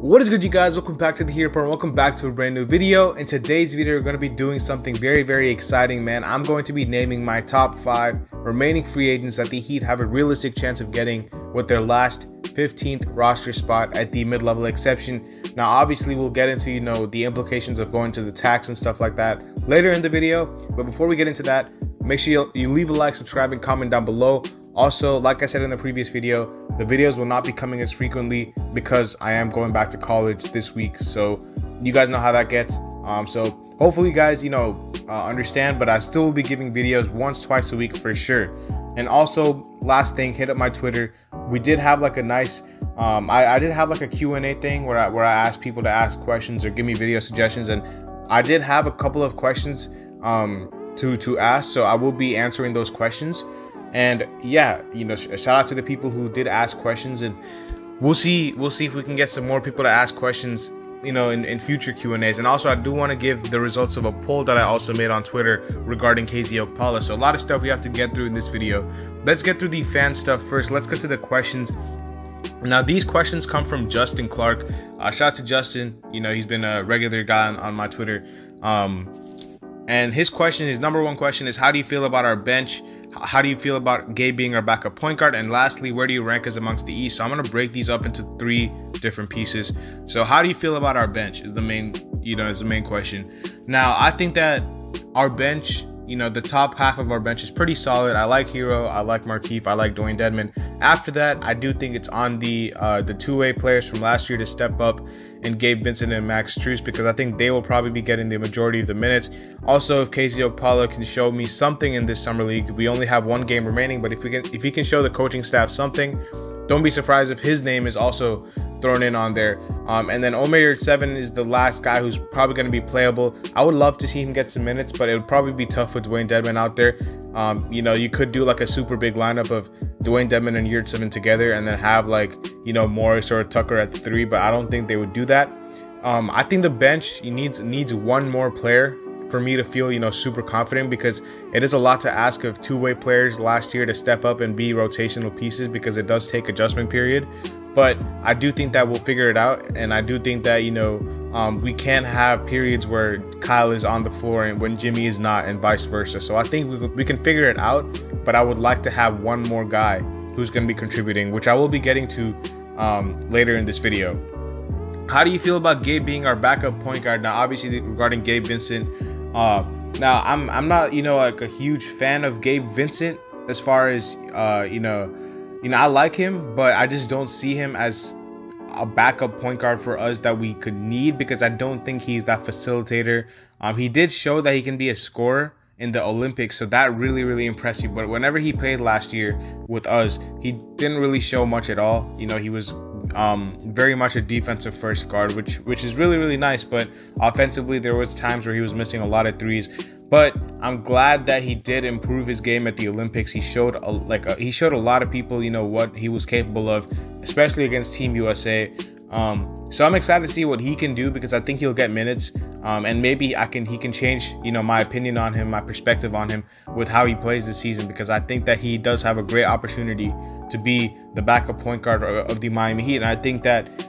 What is good, you guys? Welcome back to the Hero Report. Welcome back to a brand new video. In today's video, we're going to be doing something very exciting, man. I'm going to be naming my top 5 remaining free agents that the Heat have a realistic chance of getting with their last 15th roster spot at the mid-level exception. Now, obviously, we'll get into, the implications of going to the tax and stuff like that later in the video. But before we get into that, make sure you leave a like, subscribe, and comment down below. Also, like I said in the previous video, the videos will not be coming as frequently because I am going back to college this week. So you guys know how that gets. So hopefully you guys, understand, but I still will be giving videos once, twice a week for sure. And also, last thing, hit up my Twitter. We did have like a nice, I did have like a Q&A thing where I asked people to ask questions or give me video suggestions. And I did have a couple of questions to ask. So I will be answering those questions. And yeah, shout out to the people who did ask questions, and we'll see if we can get some more people to ask questions, in future Q&As. And also, I do want to give the results of a poll that I also made on Twitter regarding KZ Okpala. So a lot of stuff we have to get through in this video. Let's get through the fan stuff first. Let's get to the questions. Now, these questions come from Justin Clark. Shout out to Justin. He's been a regular guy on my Twitter. And his number one question is, how do you feel about our bench? How do you feel about Gabe being our backup point guard? And lastly, where do you rank us amongst the East? So I'm going to break these up into 3 different pieces. So how do you feel about our bench is the main, is the main question. Now, I think that our bench, the top half of our bench is pretty solid. I like Hero, I like Markieff, I like Dwayne Dedmon. After that, I do think it's on the two-way players from last year to step up, and Gabe Vincent and Max Strus, because I think they will probably be getting the majority of the minutes. Also, if KZ Okpala can show me something in this summer league, we only have 1 game remaining, but if he can show the coaching staff something, don't be surprised if his name is also thrown in on there. And then Omer 7 is the last guy who's probably going to be playable. I would love to see him get some minutes, but it would probably be tough with Dwayne Dedmon out there. You could do like a super big lineup of Dwayne Dedmon and Yurt 7 together, and then have like, Morris or Tucker at the 3, but I don't think they would do that. I think the bench needs one more player for me to feel, super confident, because it is a lot to ask of two-way players last year to step up and be rotational pieces, because it does take adjustment period. But I do think that we'll figure it out, and I do think that, we can have periods where Kyle is on the floor and when Jimmy is not, and vice versa. So I think we can figure it out, but I would like to have one more guy who's going to be contributing, which I will be getting to later in this video. How do you feel about Gabe being our backup point guard? Now, obviously, regarding Gabe Vincent, now I'm not, like a huge fan of Gabe Vincent as far as, I like him, but I just don't see him as a backup point guard for us that we could need, because I don't think he's that facilitator. He did show that he can be a scorer in the Olympics, so that really impressed me. But whenever he played last year with us, he didn't really show much at all. He was very much a defensive first guard, which is really nice. But offensively, there was times where he was missing a lot of threes. But I'm glad that he did improve his game at the Olympics. He showed he showed a lot of people, what he was capable of, especially against Team USA. So I'm excited to see what he can do, because I think he'll get minutes, and maybe he can change, my opinion on him, my perspective on him with how he plays this season, because I think that he does have a great opportunity to be the backup point guard of the Miami Heat. And I think that,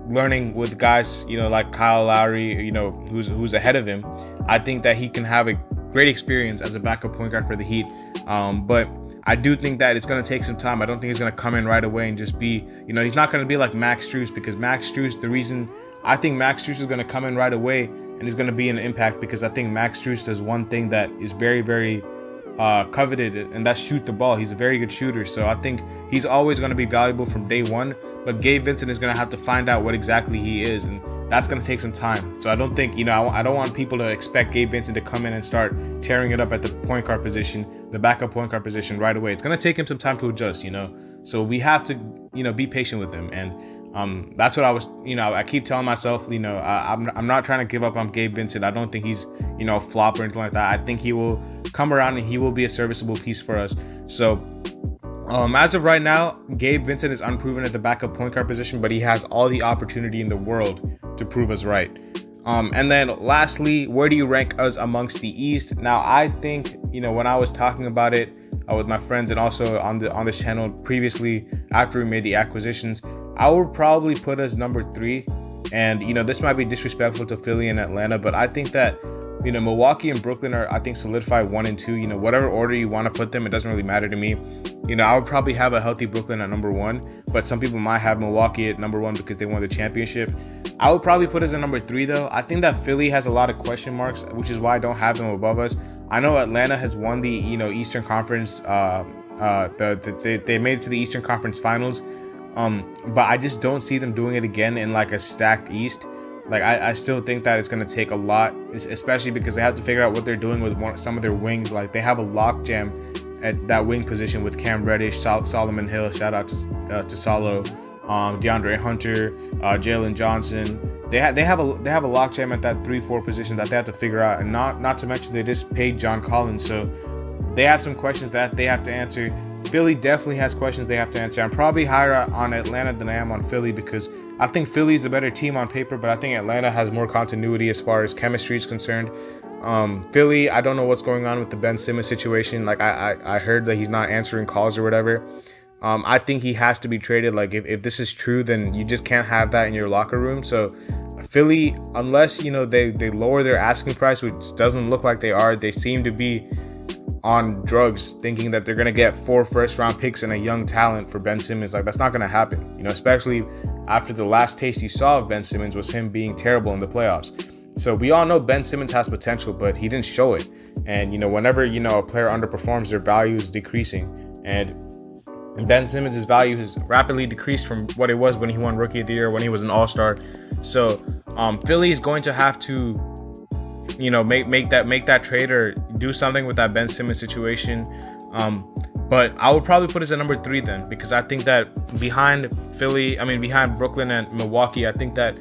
learning with guys, like Kyle Lowry, who's ahead of him, I think that he can have a great experience as a backup point guard for the Heat. But I do think that it's going to take some time. I don't think he's going to come in right away and just be, he's not going to be like Max Strus, because Max Strus, the reason I think Max Strus is going to come in right away and he's going to be an impact, because I think Max Strus does one thing that is very coveted, and that's shoot the ball. He's a very good shooter, so I think he's always going to be valuable from day one. But Gabe Vincent is going to have to find out what exactly he is, and that's going to take some time. So I don't think, I don't want people to expect Gabe Vincent to come in and start tearing it up at the point guard position, the backup point guard position right away. It's going to take him some time to adjust, So we have to, be patient with him. And that's what I was, I keep telling myself, I'm not trying to give up on Gabe Vincent. I don't think he's, a flop or anything like that. I think he will come around and he will be a serviceable piece for us. So as of right now, Gabe Vincent is unproven at the backup point guard position, but he has all the opportunity in the world to prove us right. And then lastly, where do you rank us amongst the East? Now, I think, when I was talking about it with my friends and also on this channel previously after we made the acquisitions, I would probably put us number 3. And, you know, this might be disrespectful to Philly and Atlanta, but I think that, you know, Milwaukee and Brooklyn are, I think, solidified 1 and 2. You know, whatever order you want to put them, it doesn't really matter to me. You know, I would probably have a healthy Brooklyn at number 1, but some people might have Milwaukee at number 1 because they won the championship. I would probably put us at number 3, though. I think that Philly has a lot of question marks, which is why I don't have them above us. I know Atlanta has won the, you know, Eastern Conference. They made it to the Eastern Conference Finals. But I just don't see them doing it again in like a stacked East. Like I still think that it's going to take a lot, especially because they have to figure out what they're doing with some of their wings. Like they have a lockjam at that wing position with Cam Reddish, Solomon Hill, shout out to Solo, DeAndre Hunter, Jalen Johnson. They have a lockjam at that 3-4 position that they have to figure out, and not to mention they just paid John Collins, so they have some questions that they have to answer. Philly definitely has questions they have to answer. I'm probably higher on Atlanta than I am on Philly because I think Philly's the better team on paper, but I think Atlanta has more continuity as far as chemistry is concerned. Philly, I don't know what's going on with the Ben Simmons situation. Like I heard that he's not answering calls or whatever. I think he has to be traded. Like if this is true, then you just can't have that in your locker room. So Philly, unless, you know, they lower their asking price, which doesn't look like they are, they seem to be on drugs thinking that they're going to get 4 first-round picks and a young talent for Ben Simmons. Like that's not going to happen, you know, especially after the last taste you saw of Ben Simmons was him being terrible in the playoffs. So we all know Ben Simmons has potential, but he didn't show it. And, you know, whenever, you know, a player underperforms, their value is decreasing. And Ben Simmons' value has rapidly decreased from what it was when he won Rookie of the Year, when he was an All-Star. So Philly is going to have to, you know, make that trade or do something with that Ben Simmons situation. But I would probably put us at number 3 then, because I think that behind Brooklyn and Milwaukee, I think that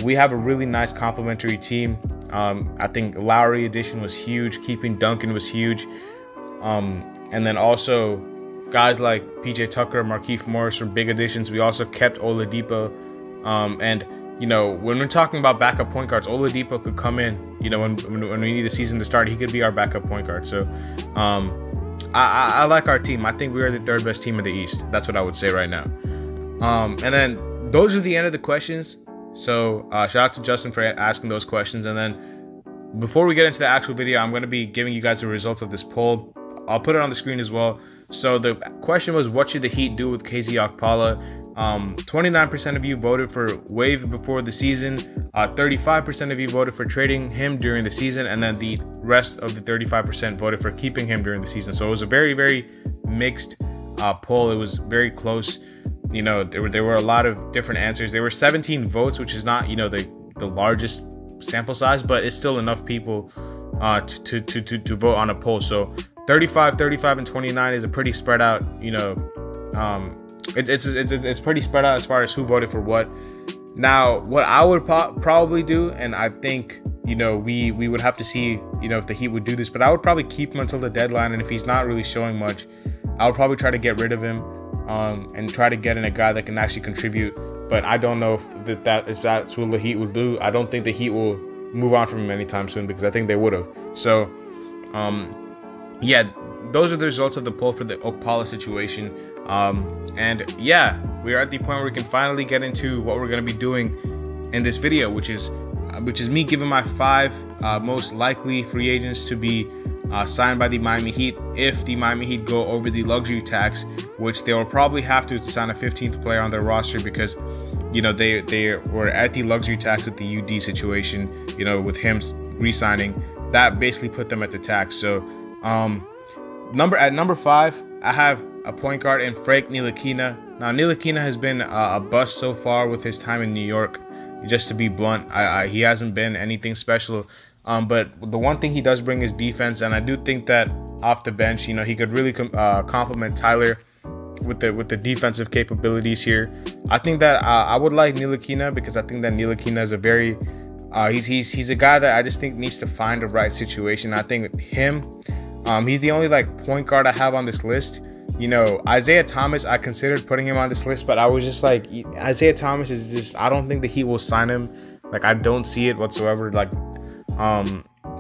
we have a really nice complementary team. I think Lowry addition was huge. Keeping Duncan was huge. And then also guys like PJ Tucker, Markieff Morris were big additions. We also kept Oladipo. And you know, when we're talking about backup point guards, Oladipo could come in, you know, when we need the season to start, he could be our backup point guard. So I like our team. I think we are the 3rd best team in the East. That's what I would say right now. And then those are the end of the questions. So shout out to Justin for asking those questions. And then before we get into the actual video, I'm going to be giving you guys the results of this poll. I'll put it on the screen as well. So the question was, what should the Heat do with KZ Okpala? 29% of you voted for waive before the season. 35% of you voted for trading him during the season, and then the rest of the 35% voted for keeping him during the season. So it was a very, very mixed poll. It was very close. You know, there were a lot of different answers. There were 17 votes, which is not, you know, the largest sample size, but it's still enough people to vote on a poll. So 35, 35, and 29 is a pretty spread out, you know, it's pretty spread out as far as who voted for what. Now, what I would probably do, and I think, you know, we would have to see, you know, if the Heat would do this, but I would probably keep him until the deadline. And if he's not really showing much, I would probably try to get rid of him and try to get in a guy that can actually contribute. But I don't know if that's what the Heat will do. I don't think the Heat will move on from him anytime soon, because I think they would have. So, yeah, those are the results of the poll for the Okpala situation. And yeah, we are at the point where we can finally get into what we're going to be doing in this video, which is me giving my 5 most likely free agents to be signed by the Miami Heat if the Miami Heat go over the luxury tax, which they will probably have to sign a 15th player on their roster, because, you know, they were at the luxury tax with the UD situation, you know, with him re-signing. That basically put them at the tax. So at number 5, I have a point guard in Frank Ntilikina. Now, Ntilikina has been a bust so far with his time in New York. Just to be blunt, he hasn't been anything special. But the one thing he does bring is defense, and I do think that off the bench, you know, he could really complement Tyler with the defensive capabilities here. I think that I would like Ntilikina, because I think that Ntilikina is a very he's a guy that I just think needs to find the right situation. I think him, he's the only like point guard I have on this list. You know, Isaiah Thomas, I considered putting him on this list, but I was just like, Isaiah Thomas is just, I don't think the Heat will sign him. Like, I don't see it whatsoever. Like,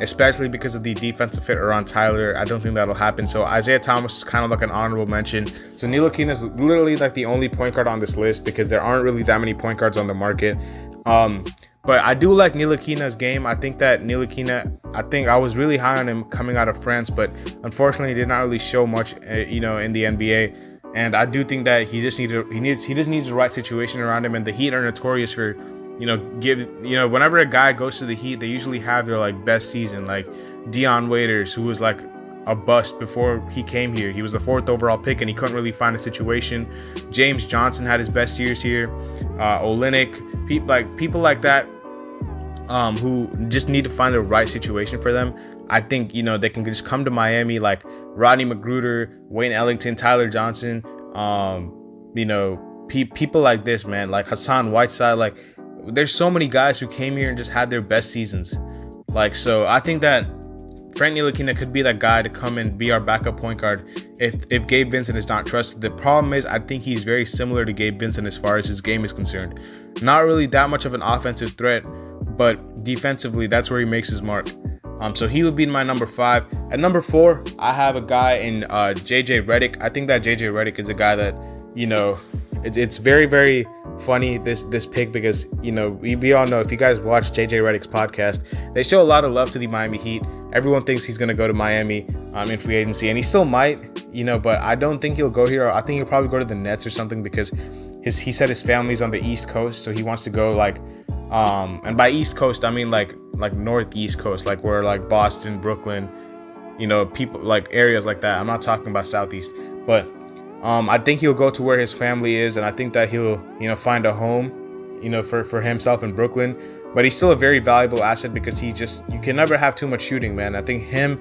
especially because of the defensive fit around Tyler. I don't think that'll happen. So Isaiah Thomas is kind of like an honorable mention. So Ntilikina is literally like the only point guard on this list because there aren't really that many point guards on the market. But I do like Ntilikina's game. I think that Ntilikina, I was really high on him coming out of France, but unfortunately did not really show much, in the NBA. And I do think that he just needs the right situation around him. And the Heat are notorious for, whenever a guy goes to the Heat, they usually have their like best season. Like Dion Waiters, who was like a bust before he came here. He was the 4th overall pick and he couldn't really find a situation. James Johnson had his best years here. Olynyk, people like that, who just need to find the right situation for them. I think, they can just come to Miami, like Rodney McGruder, Wayne Ellington, Tyler Johnson, people like this, man, like Hassan Whiteside. Like, there's so many guys who came here and just had their best seasons. Like, so I think that Frank Ntilikina could be that guy to come and be our backup point guard if Gabe Vincent is not trusted. The problem is, I think he's very similar to Gabe Vincent as far as his game is concerned. Not really that much of an offensive threat, but defensively, that's where he makes his mark. So he would be my number 5. At number 4, I have a guy in JJ Redick. I think that JJ Redick is a guy that, it's very, very funny, this pick, because, we all know, if you guys watch JJ Redick's podcast, they show a lot of love to the Miami Heat. Everyone thinks he's going to go to Miami in free agency, and he still might, but I don't think he'll go here. I think he'll probably go to the Nets or something, because he said his family's on the East Coast, so he wants to go like, and by East Coast, I mean like Northeast Coast, like where like Boston, Brooklyn, people like areas like that. I'm not talking about Southeast, but I think he'll go to where his family is, and I think that he'll, find a home, for himself in Brooklyn. But he's still a very valuable asset because you can never have too much shooting, man. I think him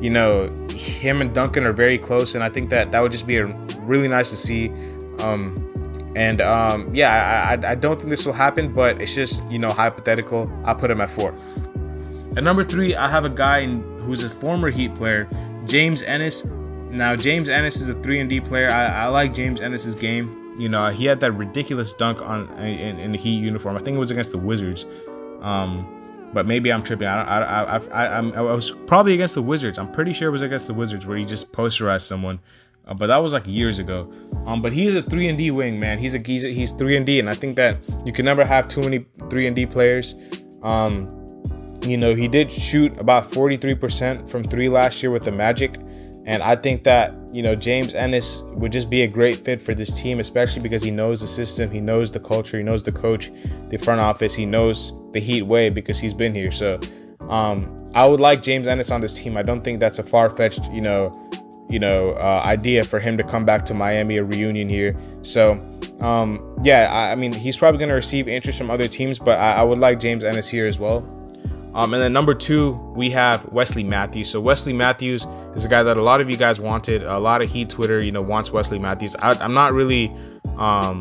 and Duncan are very close, and I think that would just be really nice to see. I don't think this will happen, but it's just, hypothetical. I'll put him at 4. At number 3, I have a guy who's a former Heat player, James Ennis. Now, James Ennis is a 3-and-D player. I like James Ennis's game. He had that ridiculous dunk in the Heat uniform. I think it was against the Wizards. But maybe I'm tripping. I was probably against the Wizards. I'm pretty sure it was against the Wizards where he just posterized someone. But that was like years ago. But he's a 3-and-D wing, man. He's 3-and-D, and I think that you can never have too many 3-and-D players. He did shoot about 43% from 3 last year with the Magic. And I think that, James Ennis would just be a great fit for this team, especially because he knows the system, he knows the culture, he knows the coach, the front office, he knows the Heat way because he's been here. So I would like James Ennis on this team. I don't think that's a far-fetched, idea for him to come back to Miami, a reunion here. So I mean, he's probably going to receive interest from other teams, but I would like James Ennis here as well. And then number 2, we have Wesley Matthews. So Wesley Matthews is a guy that a lot of you guys wanted. A lot of Heat Twitter, wants Wesley Matthews. I'm not really, I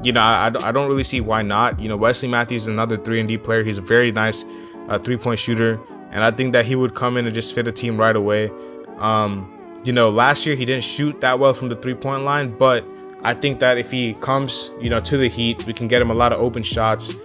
don't really see why not. Wesley Matthews is another 3-and-D player. He's a very nice 3-point shooter, and I think that he would come in and just fit a team right away. Last year he didn't shoot that well from the 3-point line, but I think that if he comes, to the Heat, we can get him a lot of open shots.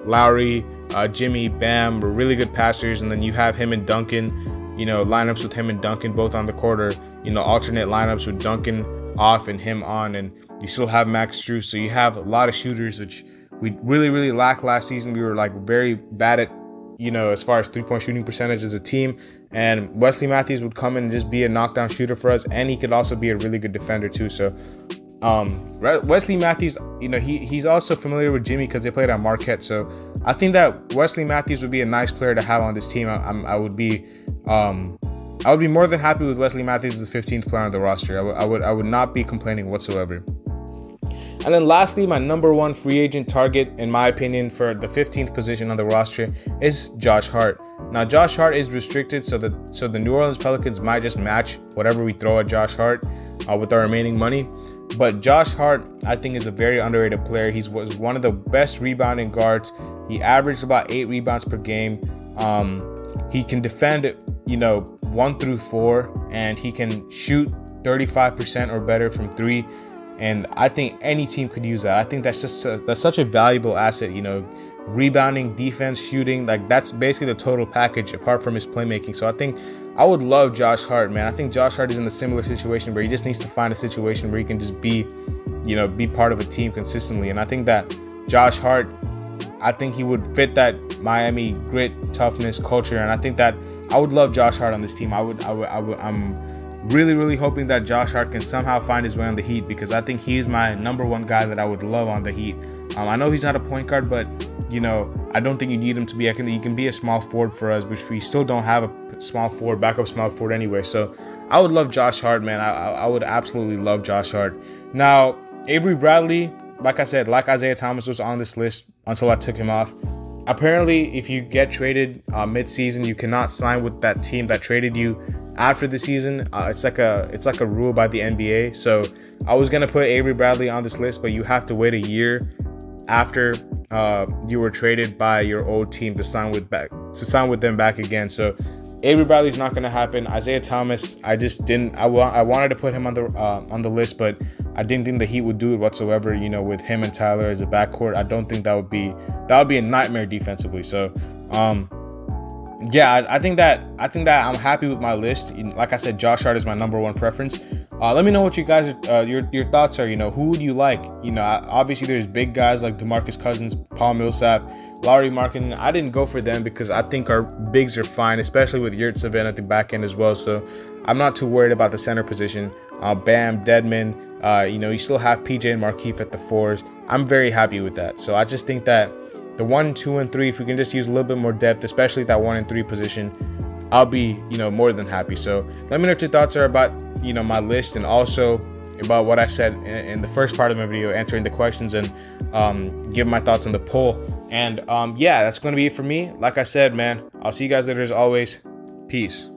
Lowry, Jimmy, Bam were really good passers, and then you have him and Duncan, lineups with him and Duncan both on the court, or alternate lineups with Duncan off and him on, and you still have Max Strus. So you have a lot of shooters, which we really lacked last season. We were like very bad at, as far as 3-point shooting percentage as a team, and Wesley Matthews would come in and just be a knockdown shooter for us, and he could also be a really good defender too. So Wesley Matthews, he's also familiar with Jimmy because they played at Marquette. So I think that Wesley Matthews would be a nice player to have on this team. I would be more than happy with Wesley Matthews as the 15th player on the roster. I would not be complaining whatsoever. And then lastly, my number 1 free agent target, in my opinion, for the 15th position on the roster is Josh Hart. Now, Josh Hart is restricted, so the New Orleans Pelicans might just match whatever we throw at Josh Hart with our remaining money. But Josh Hart, I think, is a very underrated player. He was one of the best rebounding guards. He averaged about 8 rebounds per game. He can defend, 1 through 4, and he can shoot 35% or better from 3. And I think any team could use that. I think that's such a valuable asset, rebounding, defense, shooting. Like, that's basically the total package apart from his playmaking. So I think I would love Josh Hart, man. I think Josh Hart is in a similar situation where he just needs to find a situation where he can just be, you know, be part of a team consistently. And I think that Josh Hart, I think he would fit that Miami grit, toughness, culture. And I think that I would love Josh Hart on this team. I'm really hoping that Josh Hart can somehow find his way on the Heat, because I think he's my #1 guy that I would love on the Heat. I know he's not a point guard, but, you know, I don't think you need him to be. He can be a small forward for us, which we still don't have a small forward, backup small forward anyway. So I would love Josh Hart, man. I would absolutely love Josh Hart. Now, Avery Bradley, like I said, like Isaiah Thomas, was on this list until I took him off. Apparently, if you get traded mid-season, you cannot sign with that team that traded you after the season. It's like a rule by the NBA. So I was gonna put Avery Bradley on this list, but you have to wait a year after you were traded by your old team to sign with them back again. So Avery Bradley's not gonna happen. Isaiah Thomas, I just didn't. I wanted to put him on the list, but I didn't think the Heat would do it whatsoever. You know, with him and Tyler as a backcourt, I don't think that would be a nightmare defensively. So, yeah, I think that I'm happy with my list. Like I said, Josh Hart is my #1 preference. Let me know what you guys your thoughts are. You know, who would you like? You know, obviously there's big guys like DeMarcus Cousins, Paul Millsap, Lauri Markkanen. I didn't go for them because I think our bigs are fine, especially with Yurtseven at the back end as well. So I'm not too worried about the center position. Bam, Dedmon. You know, you still have PJ and Markieff at the 4s. I'm very happy with that. So I just think that the 1, 2, and 3, if we can just use a little bit more depth, especially that 1 and 3 position, I'll be, you know, more than happy. So let me know what your thoughts are about, you know, my list, and also about what I said in the first part of my video, answering the questions and give my thoughts on the poll. And yeah, that's going to be it for me. Like I said, man, I'll see you guys later as always. Peace.